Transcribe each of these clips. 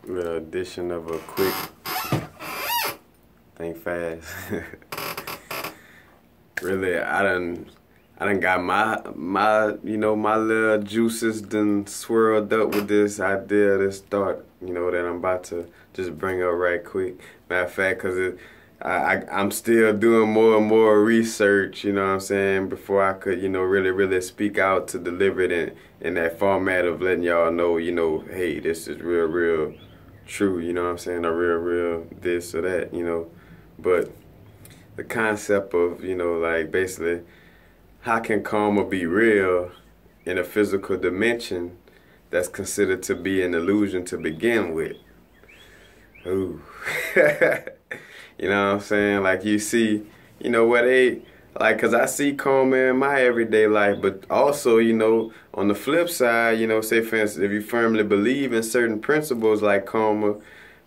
little addition of a quick think fast. Really, I done got my my little juices done swirled up with this idea, this thought, that I'm about to just bring up right quick. Matter of fact, cause I'm still doing more and more research, you know what I'm saying, before I could, really speak out to deliver it in that format of letting y'all know, hey, this is real true, you know what I'm saying, a real this or that, But the concept of, like basically, how can karma be real in a physical dimension that's considered to be an illusion to begin with? Ooh. You know what I'm saying? Like you see, where they, like, because I see karma in my everyday life, but also, on the flip side, say for instance, if you firmly believe in certain principles like karma,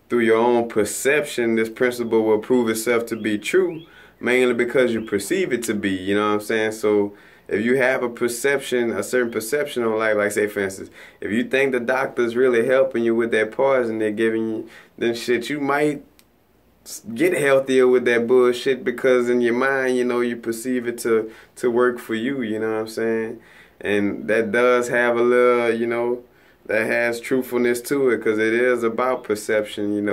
through your own perception, this principle will prove itself to be true, mainly because you perceive it to be, you know what I'm saying? So if you have a perception, a certain perception on life, like say for instance, if you think the doctor's really helping you with that poison they're giving you, then shit, you might get healthier with that bullshit because in your mind, you perceive it to work for you, you know what I'm saying? And that does have a little, that has truthfulness to it because it is about perception,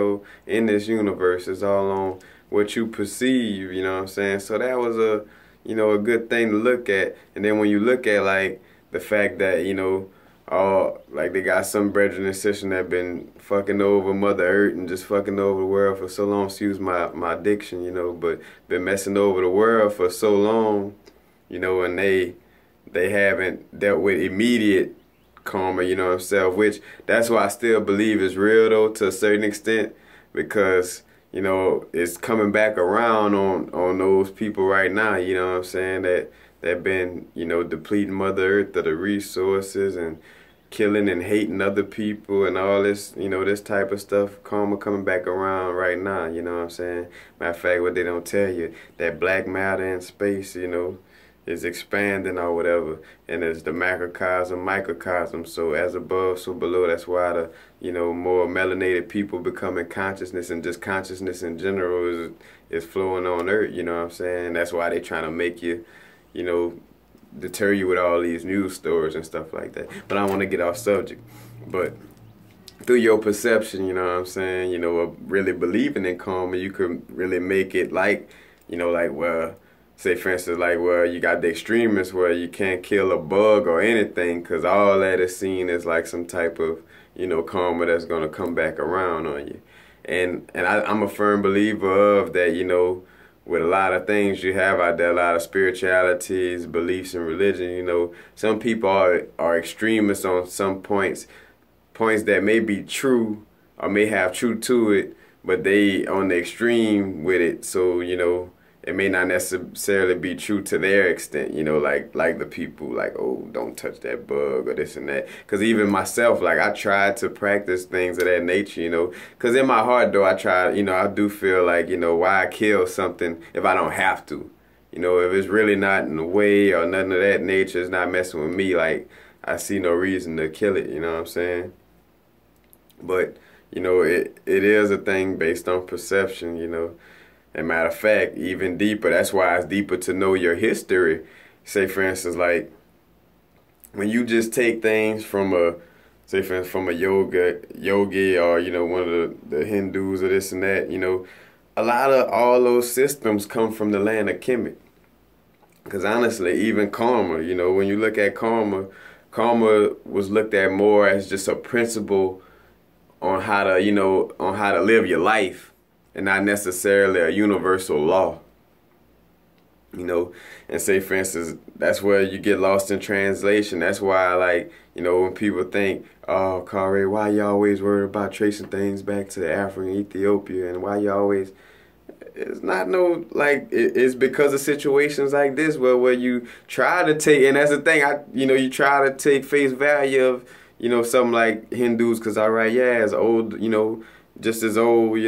in this universe. It's all on what you perceive, you know what I'm saying? So that was a good thing to look at. And then when you look at, like, the fact that, like they got some brethren and sisters that been fucking over Mother Earth and just fucking over the world for so long, excuse my diction, but been messing over the world for so long, and they haven't dealt with immediate karma, which that's why I still believe is real though to a certain extent because, it's coming back around on those people right now, you know what I'm saying, that been, depleting Mother Earth of the resources and killing and hating other people and all this, this type of stuff, karma coming back around right now, you know what I'm saying? Matter of fact, what they don't tell you, that black matter in space, is expanding or whatever, and it's the macrocosm, microcosm, so as above, so below. That's why the, more melanated people becoming consciousness and just consciousness in general is flowing on Earth, you know what I'm saying? That's why they trying to make you, deter you with all these news stories and stuff like that. But I want to get off subject. But through your perception, you know what I'm saying, of really believing in karma, you could really make it like, like, well, say for instance, like, well, you got the extremists where you can't kill a bug or anything because all that is seen as like some type of, karma that's going to come back around on you. And I'm a firm believer of that, with a lot of things you have out there, a lot of spiritualities, beliefs in religion, some people are extremists on some points that may be true or may have truth to it, but they on the extreme with it. So, it may not necessarily be true to their extent, like the people like, oh, don't touch that bug or this and that. Because even myself, like, I try to practice things of that nature, because in my heart, though, I try, I do feel like, why kill something if I don't have to? If it's really not in the way or nothing of that nature, it's not messing with me, like, I see no reason to kill it, you know what I'm saying? But, it is a thing based on perception, And matter of fact, even deeper, that's why it's deeper to know your history. Say, for instance, like, when you just take things from say, for instance, from a yogi or, one of the Hindus or this and that, a lot of all those systems come from the land of Kemet. Because honestly, even karma, when you look at karma was looked at more as just a principle on how to live your life. And not necessarily a universal law, and say, for instance, that's where you get lost in translation. That's why, like, when people think, oh, Kare, why you always worried about tracing things back to Africa and Ethiopia, and why you always, it's not no, like, it's because of situations like this where you try to take, and that's the thing, you try to take face value of, something like Hindus, because, all right, yeah, it's old, just as old,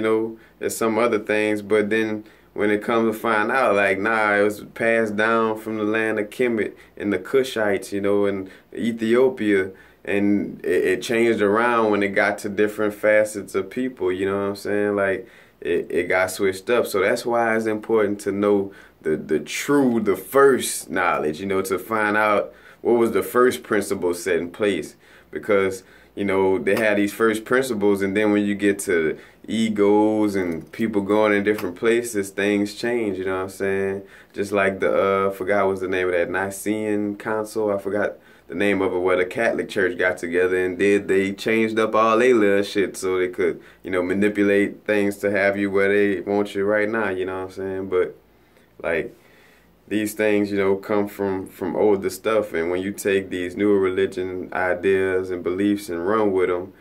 as some other things, but then when it comes to find out, like, nah, it was passed down from the land of Kemet and the Kushites, and Ethiopia, and it changed around when it got to different facets of people, you know what I'm saying? Like it got switched up. So that's why it's important to know the first knowledge, you know, to find out what was the first principle set in place. Because, you know, they had these first principles, and then when you get to egos and people going in different places, things change, you know what I'm saying? Just like the, forgot what's the name of that Nicene Council, I forgot the name of it, where the Catholic Church got together and they changed up all their little shit so they could, you know, manipulate things to have you where they want you right now, you know what I'm saying? But, like, these things, you know, come from older stuff, and when you take these newer religion ideas and beliefs and run with them,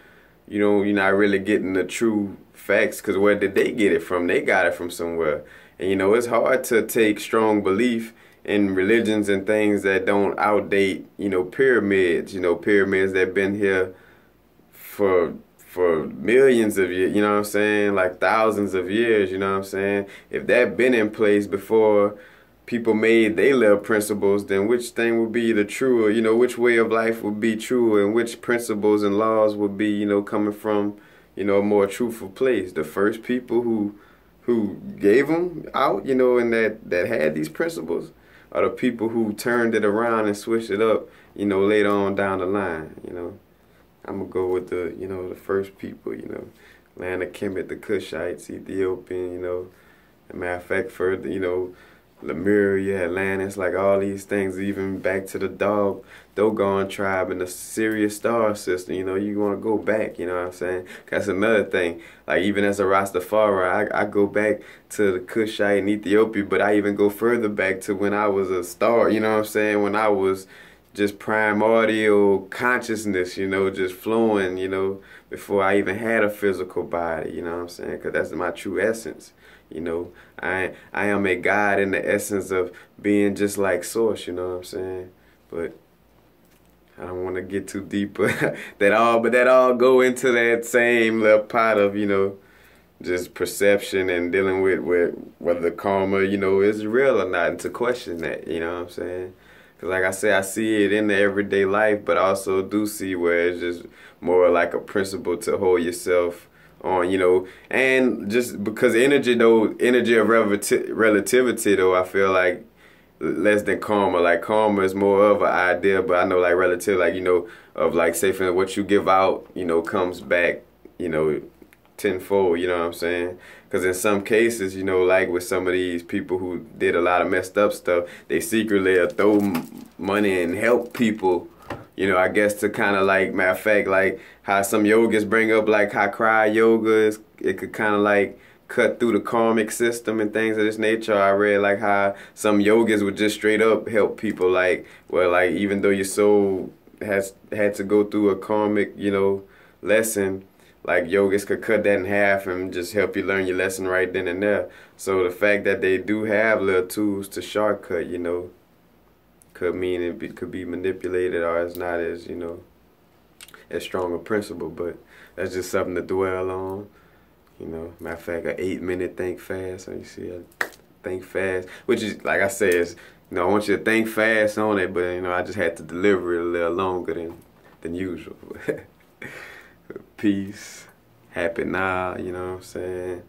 you know, you're not really getting the true facts, because where did they get it from? They got it from somewhere. And, you know, it's hard to take strong belief in religions and things that don't outdate, you know, pyramids that been here for millions of years, you know what I'm saying? Like thousands of years, you know what I'm saying? If that been in place before people made their little principles, then which thing would be the true, or, you know, which way of life would be true, and which principles and laws would be, you know, coming from, you know, a more truthful place? The first people who gave them out, you know, and that had these principles, are the people who turned it around and switched it up, you know, later on down the line, you know. I'm gonna go with the, you know, the first people, you know, land of Kemet, the Cushites, Ethiopian, you know. As a matter of fact, further, you know, Lemuria, Atlantis, like all these things, even back to the Dogon tribe and the Sirius star system, you know, you want to go back, you know what I'm saying? That's another thing. Like, even as a Rastafari, I go back to the Kushite and Ethiopia, but I even go further back to when I was a star, you know what I'm saying? When I was just primordial consciousness, you know, just flowing, you know, before I even had a physical body, you know what I'm saying? Because that's my true essence. You know, I am a God in the essence of being just like Source, you know what I'm saying? But I don't want to get too deep, but that all go into that same little pot of, you know, just perception and dealing with whether karma, you know, is real or not, and to question that, you know what I'm saying? Because like I say, I see it in the everyday life, but I also do see where it's just more like a principle to hold yourself on, you know, and just because energy of relativity though, I feel like less than karma. Like karma is more of an idea, but I know like relative, like, you know, of like say for what you give out, you know, comes back, you know, tenfold, you know what I'm saying? Because in some cases, you know, like with some of these people who did a lot of messed up stuff, they secretly throw money and help people, you know, I guess to kind of like, matter of fact, like how some yogis bring up like how cry yoga is, it could kind of like cut through the karmic system and things of this nature. I read like how some yogis would just straight up help people, like, well, like even though your soul has had to go through a karmic, you know, lesson, like yogis could cut that in half and just help you learn your lesson right then and there. So the fact that they do have little tools to shortcut, you know, could mean it could be manipulated, or it's not as, you know, as strong a principle. But that's just something to dwell on. You know, matter of fact, an 8-minute think fast. So you see, think fast, which is, like I said, is, you know, I want you to think fast on it, but, you know, I just had to deliver it a little longer than usual. Peace, happy now, you know what I'm saying?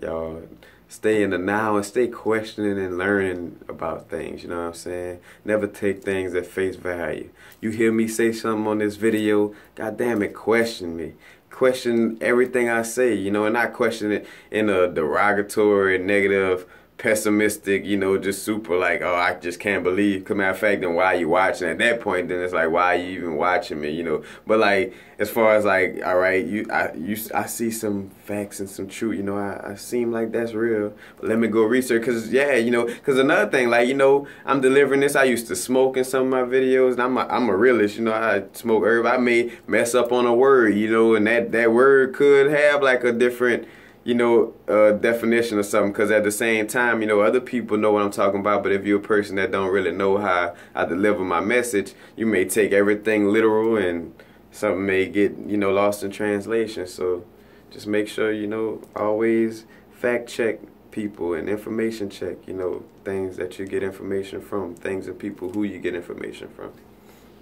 Y'all stay in the now and stay questioning and learning about things, you know what I'm saying? Never take things at face value. You hear me say something on this video, God damn it, question me. Question everything I say, you know, and not question it in a derogatory, negative, pessimistic, you know, just super like, oh, I just can't believe. Cause matter of fact, then why are you watching? At that point, then it's like, why are you even watching me, you know? But like, as far as like, all right, I see some facts and some truth, you know, I seem like that's real. But let me go research, cause yeah, you know, cause another thing, like, you know, I'm delivering this. I used to smoke in some of my videos, and I'm a realist, you know. I smoke herb. I may mess up on a word, you know, and that word could have like a different, you know, definition or something, because at the same time, you know, other people know what I'm talking about, but if you're a person that don't really know how I deliver my message, you may take everything literal and something may get, you know, lost in translation. So just make sure, you know, always fact check people and information check, you know, things that you get information from, things and people who you get information from.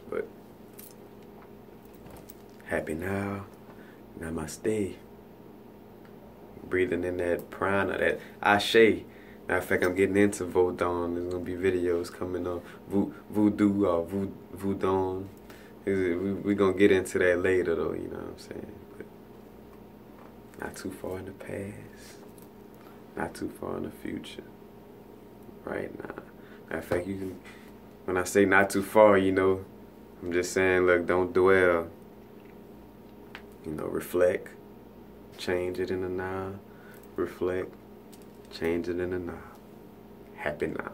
But Happy now. Namaste. Breathing in that prana, that ashe. Matter of fact, I'm getting into Vodun. There's gonna be videos coming up. Voodoo or Voodoo. We're gonna get into that later though, you know what I'm saying? But not too far in the past. Not too far in the future. Right now. Matter of fact, you can, when I say not too far, you know, I'm just saying, look, don't dwell. You know, reflect, change it in the now. Reflect, change it in the now. Happy now.